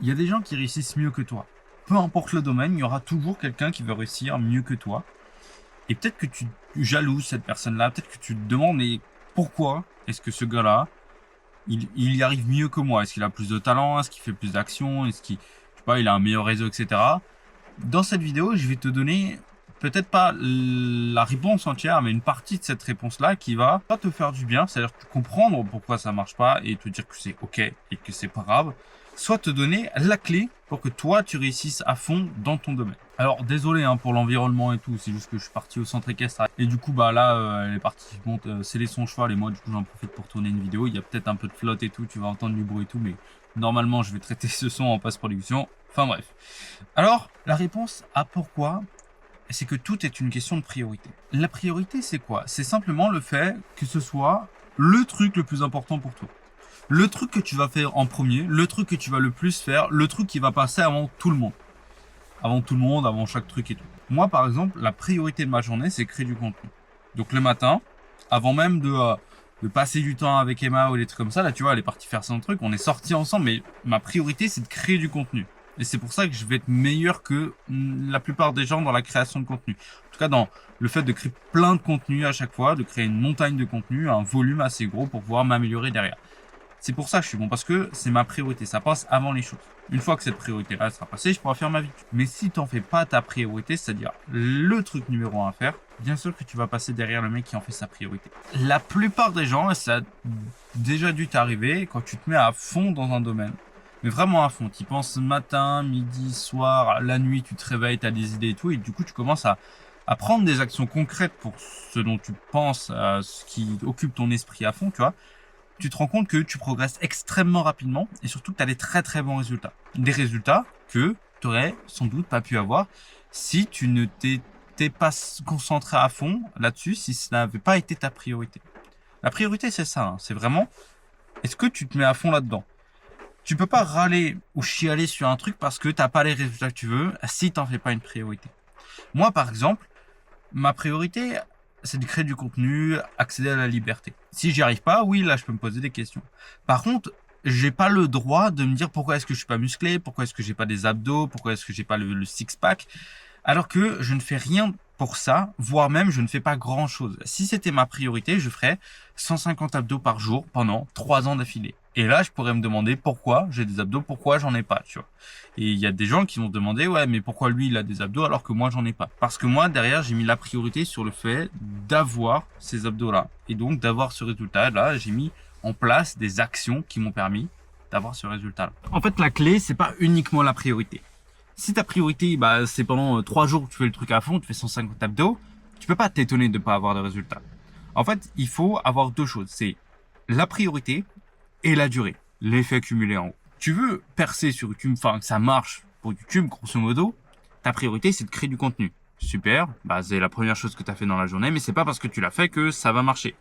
il y a des gens qui réussissent mieux que toi. Peu importe le domaine, il y aura toujours quelqu'un qui va réussir mieux que toi. Et peut-être que tu jalouses cette personne-là, peut-être que tu te demandes, mais pourquoi est-ce que ce gars-là, il y arrive mieux que moi? Est-ce qu'il a plus de talent? Est-ce qu'il fait plus d'actions? Est-ce qu'il, je sais pas, il a un meilleur réseau, etc. Dans cette vidéo, je vais te donner peut-être pas la réponse entière, mais une partie de cette réponse-là qui va pas te faire du bien, c'est-à-dire comprendre pourquoi ça marche pas et te dire que c'est ok et que c'est pas grave, soit te donner la clé pour que toi tu réussisses à fond dans ton domaine. Alors désolé hein, pour l'environnement et tout, c'est juste que je suis parti au centre équestre et du coup bah là elle est partie sceller son cheval et moi du coup j'en profite pour tourner une vidéo. Il y a peut-être un peu de flotte et tout, tu vas entendre du bruit et tout, mais normalement je vais traiter ce son en post-production. Enfin bref. Alors la réponse à pourquoi, c'est que tout est une question de priorité. La priorité, c'est quoi? C'est simplement le fait que ce soit le truc le plus important pour toi. Le truc que tu vas faire en premier, le truc que tu vas le plus faire, le truc qui va passer avant tout le monde. Avant tout le monde, avant chaque truc et tout. Moi, par exemple, la priorité de ma journée, c'est créer du contenu. Donc le matin, avant même de passer du temps avec Emma ou des trucs comme ça, là, tu vois, elle est partie faire son truc, on est sortis ensemble, mais ma priorité, c'est de créer du contenu. Et c'est pour ça que je vais être meilleur que la plupart des gens dans la création de contenu. En tout cas, dans le fait de créer plein de contenu à chaque fois, de créer une montagne de contenu, un volume assez gros pour pouvoir m'améliorer derrière. C'est pour ça que je suis bon, parce que c'est ma priorité. Ça passe avant les choses. Une fois que cette priorité-là sera passée, je pourrai faire ma vie. Mais si tu n'en fais pas ta priorité, c'est-à-dire le truc numéro 1 à faire, bien sûr que tu vas passer derrière le mec qui en fait sa priorité. La plupart des gens, et ça a déjà dû t'arriver, quand tu te mets à fond dans un domaine, mais vraiment à fond, tu y penses matin, midi, soir, la nuit, tu te réveilles, tu as des idées et tout, et du coup tu commences à prendre des actions concrètes pour ce dont tu penses, ce qui occupe ton esprit à fond, tu vois. Tu te rends compte que tu progresses extrêmement rapidement et surtout que tu as des très très bons résultats. Des résultats que tu aurais sans doute pas pu avoir si tu ne t'étais pas concentré à fond là-dessus, si ça n'avait pas été ta priorité. La priorité, c'est ça, hein. C'est vraiment, est-ce que tu te mets à fond là-dedans? Tu peux pas râler ou chialer sur un truc parce que t'as pas les résultats que tu veux si t'en fais pas une priorité. Moi, par exemple, ma priorité, c'est de créer du contenu, accéder à la liberté. Si j'y arrive pas, oui, là, je peux me poser des questions. Par contre, j'ai pas le droit de me dire pourquoi est-ce que je suis pas musclé, pourquoi est-ce que j'ai pas des abdos, pourquoi est-ce que j'ai pas le six-pack, alors que je ne fais rien pour ça, voire même je ne fais pas grand chose. Si c'était ma priorité, je ferais 150 abdos par jour pendant 3 ans d'affilée. Et là, je pourrais me demander pourquoi j'ai des abdos, pourquoi j'en ai pas, tu vois. Et il y a des gens qui vont se demander, ouais, mais pourquoi lui, il a des abdos alors que moi, j'en ai pas? Parce que moi, derrière, j'ai mis la priorité sur le fait d'avoir ces abdos-là. Et donc, d'avoir ce résultat-là, j'ai mis en place des actions qui m'ont permis d'avoir ce résultat-là. En fait, la clé, c'est pas uniquement la priorité. Si ta priorité, bah, c'est pendant 3 jours que tu fais le truc à fond, tu fais 150 abdos, tu peux pas t'étonner de pas avoir de résultats. En fait, il faut avoir deux choses. C'est la priorité et la durée. L'effet cumulé en haut. Tu veux percer sur YouTube, enfin, que ça marche pour YouTube, grosso modo, ta priorité, c'est de créer du contenu. Super, bah, c'est la première chose que tu as fait dans la journée, mais c'est pas parce que tu l'as fait que ça va marcher.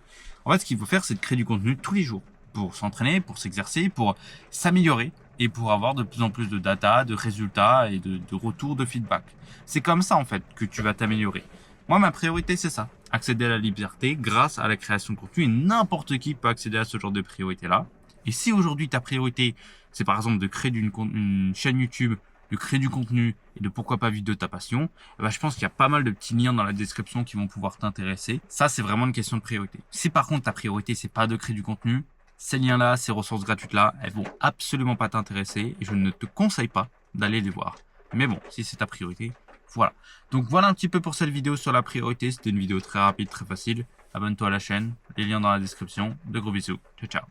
En fait, ce qu'il faut faire, c'est de créer du contenu tous les jours pour s'entraîner, pour s'exercer, pour s'améliorer et pour avoir de plus en plus de data, de résultats et de retours de feedback. C'est comme ça, en fait, que tu vas t'améliorer. Moi, ma priorité, c'est ça. Accéder à la liberté grâce à la création de contenu et n'importe qui peut accéder à ce genre de priorité-là. Et si aujourd'hui, ta priorité, c'est par exemple de créer une chaîne YouTube, de créer du contenu et de pourquoi pas vivre de ta passion, bah, je pense qu'il y a pas mal de petits liens dans la description qui vont pouvoir t'intéresser. Ça, c'est vraiment une question de priorité. Si par contre, ta priorité, c'est pas de créer du contenu, ces liens-là, ces ressources gratuites-là, elles vont absolument pas t'intéresser et je ne te conseille pas d'aller les voir. Mais bon, si c'est ta priorité, voilà. Donc voilà un petit peu pour cette vidéo sur la priorité. C'était une vidéo très rapide, très facile. Abonne-toi à la chaîne, les liens dans la description. De gros bisous. Ciao, ciao.